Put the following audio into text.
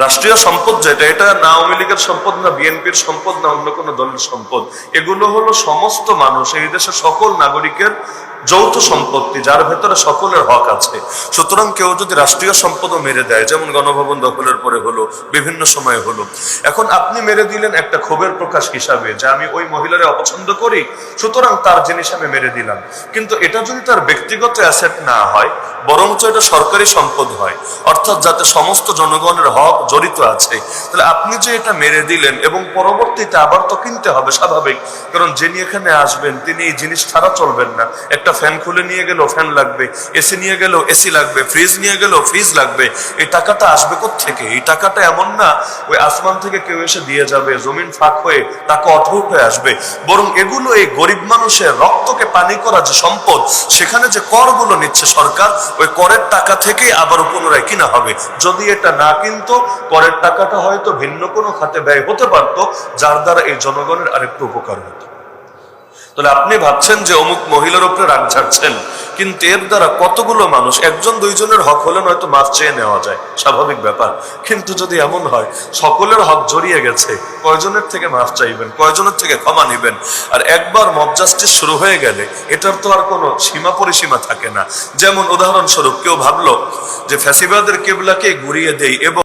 রাষ্ট্রীয় সম্পদ যেটা, এটা না আওয়ামী লীগের সম্পদ, না বিএনপির সম্পদ, না অন্য কোনো দলের সম্পদ। এগুলো হলো সমস্ত মানুষ, এই দেশের সকল নাগরিকের যৌথ সম্পত্তি, যার ভেতরে সকলের হক আছে। সুতরাং কেউ যদি রাষ্ট্রীয় সম্পদও মেরে দেয়, যেমন গণভবন দখলের পরে হলো, বিভিন্ন সময়ে হলো, এখন আপনি মেরে দিলেন একটা ক্ষোভের প্রকাশ হিসাবে যে আমি ওই মহিলারে অপছন্দ করি, সুতরাং তার জিনিস আমি মেরে দিলাম। কিন্তু এটা যদি তার ব্যক্তিগত অ্যাসেট না হয়, বরঞ্চ এটা সরকারি সম্পদ হয়, অর্থাৎ যাতে সমস্ত জনগণের হক জড়িত আছে, তাহলে আপনি যে এটা মেরে দিলেন এবং পরবর্তীতে আবার তো কিনতে হবে, স্বাভাবিক, কারণ যিনি এখানে আসবেন তিনি এই জিনিস ছাড়া চলবেন না। একটা ফ্যান খুলে নিয়ে গেলেও ফ্যান লাগবে, এসি নিয়ে গেলেও এসি লাগবে, ফ্রিজ নিয়ে গেলেও ফ্রিজ লাগবে। এই টাকাটা আসবে কোত্থেকে? এই টাকাটা এমন না ওই আসমান থেকে কেউ এসে দিয়ে যাবে, জমিন ফাঁক হয়ে টাকা অঢৌট হয়ে আসবে, বরং এগুলো এই গরিব মানুষের রক্তকে পানি করা যে সম্পদ, সেখানে যে করগুলো নিচ্ছে সরকার, ওই করের টাকা থেকেই আবার পুনরায় কিনা হবে। যদি এটা না কিনতো, করের টাকাটা হয়তো ভিন্ন কোনো খাতে ব্যয় হতে পারতো, যার দ্বারা এই জনগণের আরেকটু উপকার হতো। তাহলে আপনি ভাবছেন যে অমুক মহিলার উপরে রাগ ঝাড়ছেন, কিন্তু এর দ্বারা কতগুলো মানুষ, একজন দুইজনের হক হলে নয়তো মাফ চেয়ে নেওয়া যায়, স্বাভাবিক ব্যাপার। কিন্তু যদি এমন হয় সকলের হক জড়িয়ে গেছে, কয়জনের থেকে মাফ চাইবেন, কয়জনের থেকে ক্ষমা নিবেন? আর একবার মব জাস্টিস শুরু হয়ে গেলে এটার তো আর কোনো সীমা পরিসীমা থাকে না। যেমন উদাহরণস্বরূপ কেউ ভাবলো যে ফ্যাসিবাদের কেবলাকে ঘুরিয়ে দেই এবং